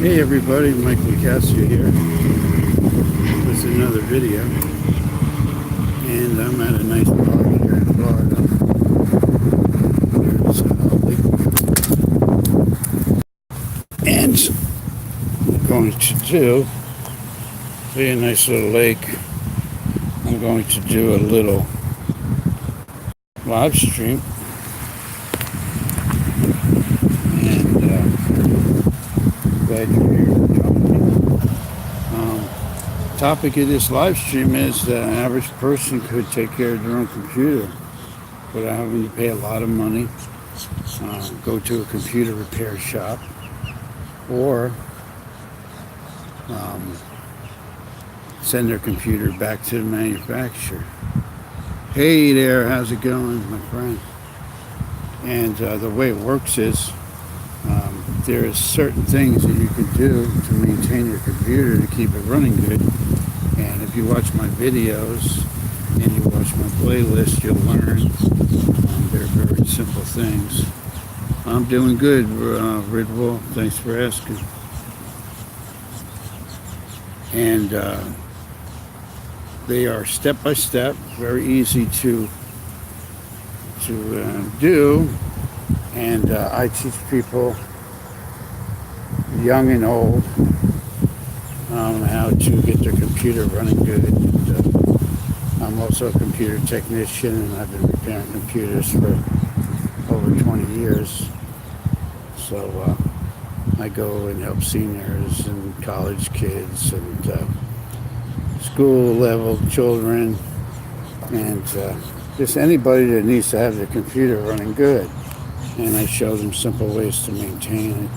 Hey everybody, Mike Nicasio here with another video, and I'm at a nice park here in Florida. There's and I'm going to do a nice little lake. I'm going to do a little live stream, and glad you're here to join me. Topic of this live stream is that an average person could take care of their own computer without having to pay a lot of money, go to a computer repair shop, or send their computer back to the manufacturer. Hey there, how's it going, my friend? And the way it works is there are certain things that you can do to maintain your computer to keep it running good. And if you watch my videos and you watch my playlist, you'll learn they're very simple things. I'm doing good, Ridwell. Thanks for asking. And they are step by step, very easy to do. And I teach people, young and old, how to get their computer running good. And, I'm also a computer technician, and I've been repairing computers for over 20 years. So I go and help seniors and college kids and school level children, and just anybody that needs to have their computer running good. And I show them simple ways to maintain it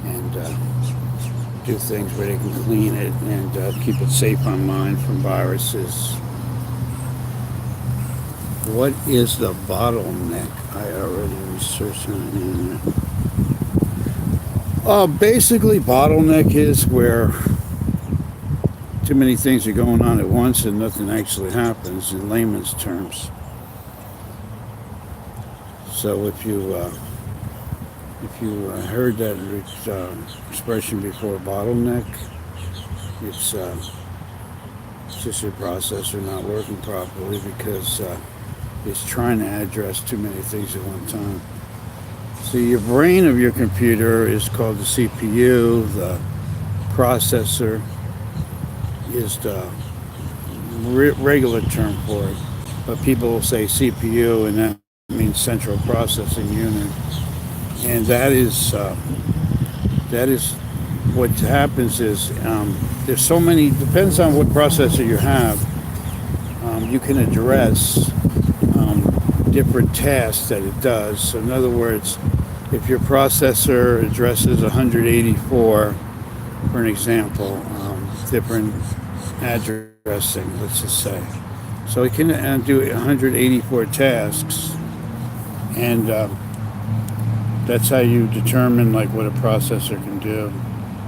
and do things where they can clean it and keep it safe online from viruses. What is the bottleneck? I already researched on the internet. Basically, bottleneck is where too many things are going on at once and nothing actually happens, in layman's terms. So if you heard that expression before, bottleneck, it's just your processor not working properly because it's trying to address too many things at one time. So your brain of your computer is called the CPU. The processor is the regular term for it, but people will say CPU, and that means central processing unit. And that is what happens is there's so many, depends on what processor you have, you can address different tasks that it does. So in other words, if your processor addresses 184, for an example, different addressing, let's just say, so it can do 184 tasks, and that's how you determine like what a processor can do.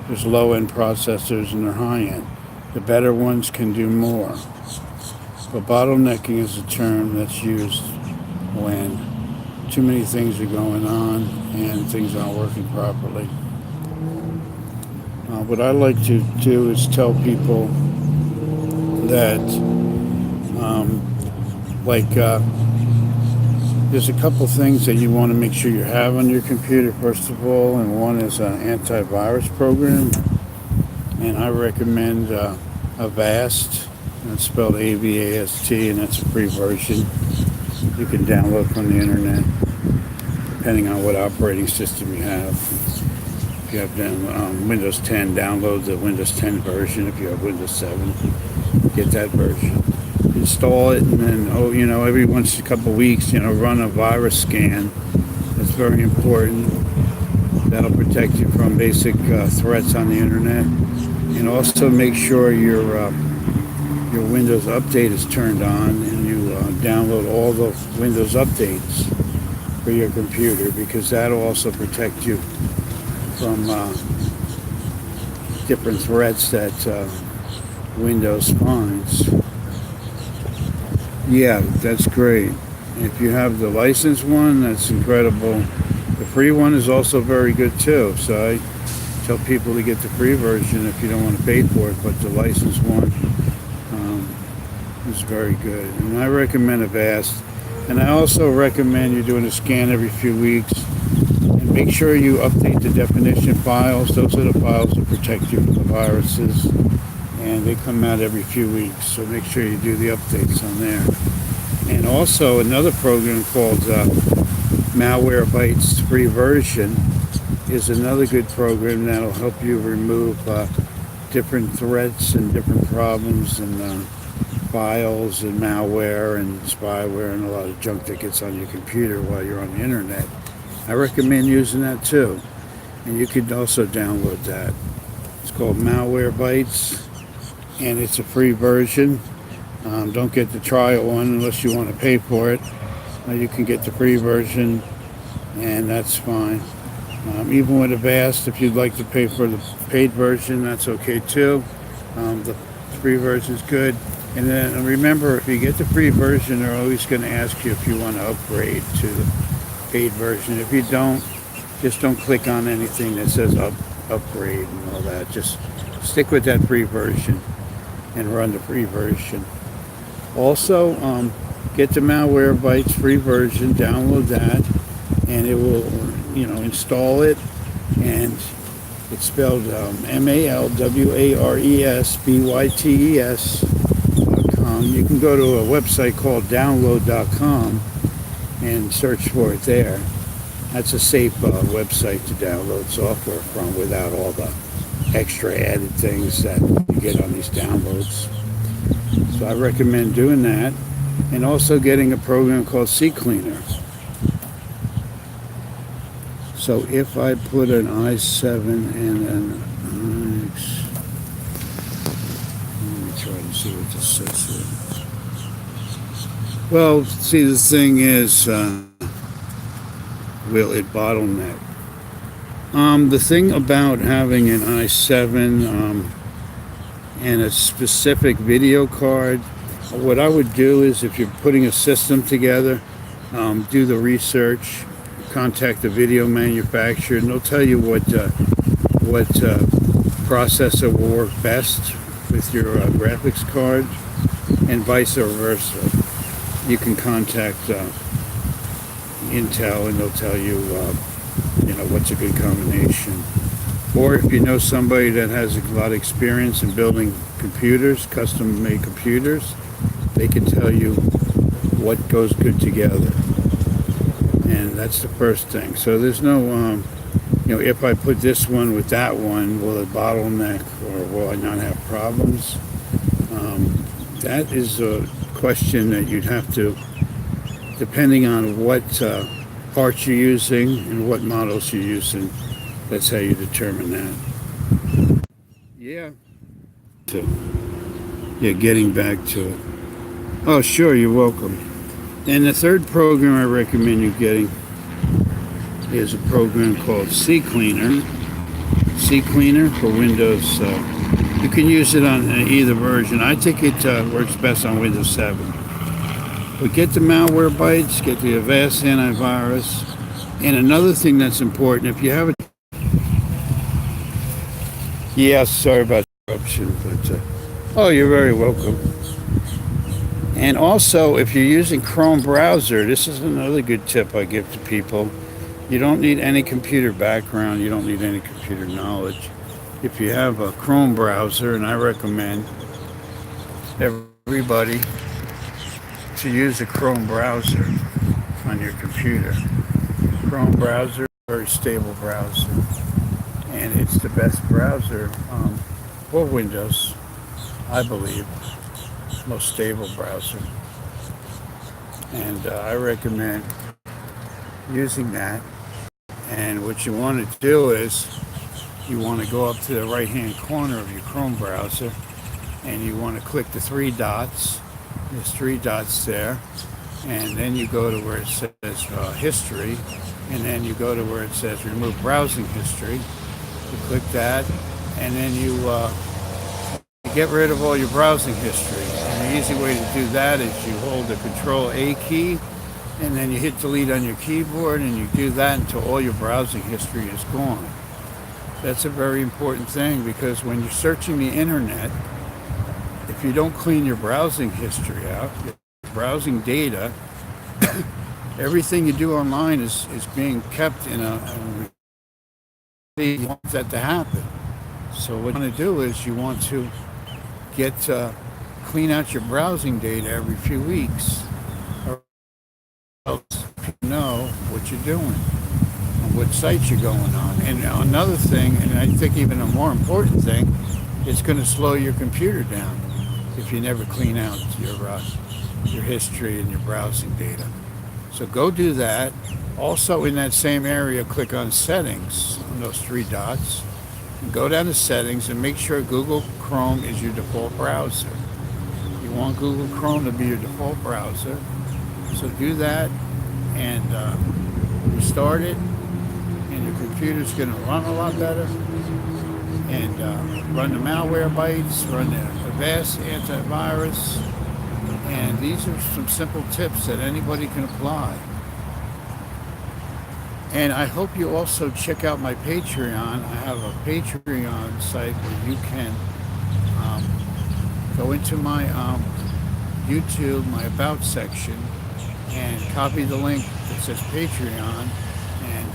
There's low-end processors and they're high-end. The better ones can do more. But bottlenecking is a term that's used when too many things are going on and things aren't working properly. What I like to do is tell people that there's a couple things that you want to make sure you have on your computer, first of all, and one is an antivirus program. And I recommend Avast, and it's spelled A-V-A-S-T, and that's a free version you can download from the internet, depending on what operating system you have. If you have Windows 10, download the Windows 10 version. If you have Windows 7, get that version. Install it, and then every once in a couple of weeks, run a virus scan. That's very important. That'll protect you from basic threats on the internet, and also make sure your Windows update is turned on, and you download all the Windows updates for your computer, because that'll also protect you from different threats that Windows finds. Yeah, that's great. If you have the licensed one, that's incredible. The free one is also very good too. So I tell people to get the free version if you don't want to pay for it, but the licensed one is very good. And I recommend Avast. And I also recommend you doing a scan every few weeks. And make sure you update the definition files. Those are the files that protect you from the viruses. And they come out every few weeks. So make sure you do the updates on there. And also another program called Malwarebytes free version is another good program that'll help you remove different threats and different problems and files and malware and spyware and a lot of junk that gets on your computer while you're on the internet. I recommend using that too. And you can also download that. It's called Malwarebytes and it's a free version. Don't get the trial one unless you want to pay for it. You can get the free version and that's fine. Even with Avast, if you'd like to pay for the paid version, that's okay too. The free version is good. And then remember, if you get the free version, they're always going to ask you if you want to upgrade to the paid version. If you don't, just don't click on anything that says upgrade and all that. Just stick with that free version and run the free version. Also, get the Malwarebytes free version, download that, and it will, install it. And it's spelled MALWARESBYTES.com. You can go to a website called download.com and search for it there. That's a safe website to download software from without all the extra added things that you get on these downloads. So I recommend doing that, and also getting a program called CCleaner. So if I put an i7 and an X, let me try to see what this says here. Well, see, the thing is, will it bottleneck? The thing about having an i7 and a specific video card, what I would do is, if you're putting a system together, do the research, contact the video manufacturer, and they'll tell you what processor will work best with your graphics card, and vice versa. You can contact Intel, and they'll tell you, what's a good combination. Or if you know somebody that has a lot of experience in building computers, custom-made computers, they can tell you what goes good together. And that's the first thing. So there's no, if I put this one with that one, will it bottleneck or will I not have problems? That is a question that you'd have to, depending on what parts you're using and what models you're using, that's how you determine that. Yeah. So, getting back to it. Oh, sure, you're welcome. And the third program I recommend you getting is a program called CCleaner. CCleaner for Windows. You can use it on either version. I think it works best on Windows 7. But get the Malwarebytes, get the Avast antivirus. And another thing that's important, if you have a... Yes, sorry about the interruption, but... oh, you're very welcome. And also, if you're using Chrome browser, this is another good tip I give to people. You don't need any computer background. You don't need any computer knowledge. If you have a Chrome browser, and I recommend everybody to use a Chrome browser on your computer. Chrome browser, very stable browser. And it's the best browser for Windows, I believe. Most stable browser, and I recommend using that. And what you want to do is you want to go up to the right hand corner of your Chrome browser and you want to click the three dots. There's three dots there, and then you go to where it says history, and then you go to where it says remove browsing history. You click that, and then you get rid of all your browsing history. And the easy way to do that is you hold the Control-A key, and then you hit delete on your keyboard, and you do that until all your browsing history is gone. That's a very important thing, because when you're searching the internet, if you don't clean your browsing history out, your browsing data, everything you do online is being kept in a you want that to happen. So what you want to do is you want to get clean out your browsing data every few weeks, or else people know what you're doing and what sites you're going on. And another thing, and I think even a more important thing, it's going to slow your computer down if you never clean out your history and your browsing data. So go do that. Also, in that same area, click on settings, on those three dots, and go down to settings and make sure Google Chrome is your default browser. You want Google Chrome to be your default browser. So do that and restart it, and your computer's going to run a lot better, and run the Malwarebytes, run the Avast antivirus. And these are some simple tips that anybody can apply. And I hope you also check out my Patreon. I have a Patreon site where you can go into my YouTube, my About section, and copy the link that says Patreon and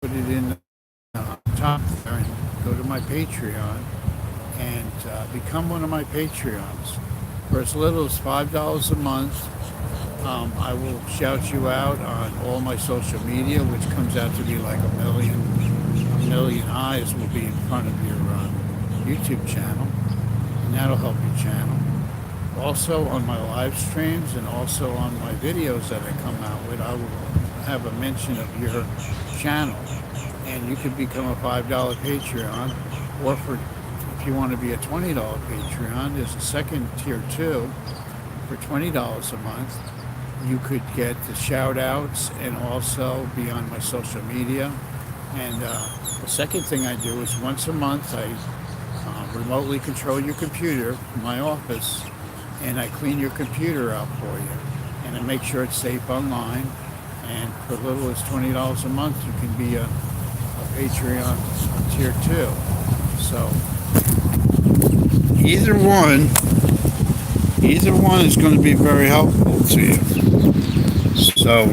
put it in the top there, and go to my Patreon and become one of my Patreons. For as little as $5 a month, I will shout you out on all my social media, which comes out to be like a million eyes will be in front of your YouTube channel, and that'll help your channel. Also on my live streams and also on my videos that I come out with, I will have a mention of your channel, and you can become a $5 Patreon, or if you want to be a $20 Patreon, there's a second tier too. For $20 a month, you could get the shout outs and also be on my social media. And the second thing I do is once a month, I remotely control your computer from my office, and I clean your computer out for you. And I make sure it's safe online. And for as little as $20 a month, you can be a Patreon tier 2. So either one is going to be very helpful to you. So,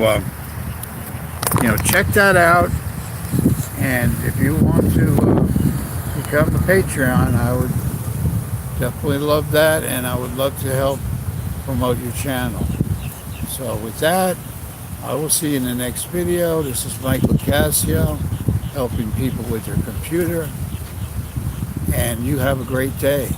check that out. And if you want to become a Patreon, I would definitely love that, and I would love to help promote your channel. So with that, I will see you in the next video. This is Mike Locascio, helping people with their computer. And you have a great day.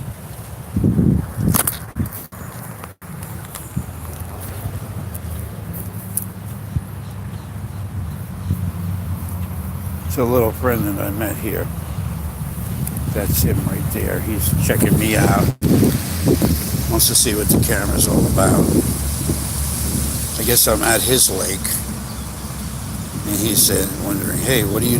It's a little friend that I met here. That's him right there. He's checking me out. Wants to see what the camera's all about. I guess I'm at his lake. And he's wondering, hey, what are you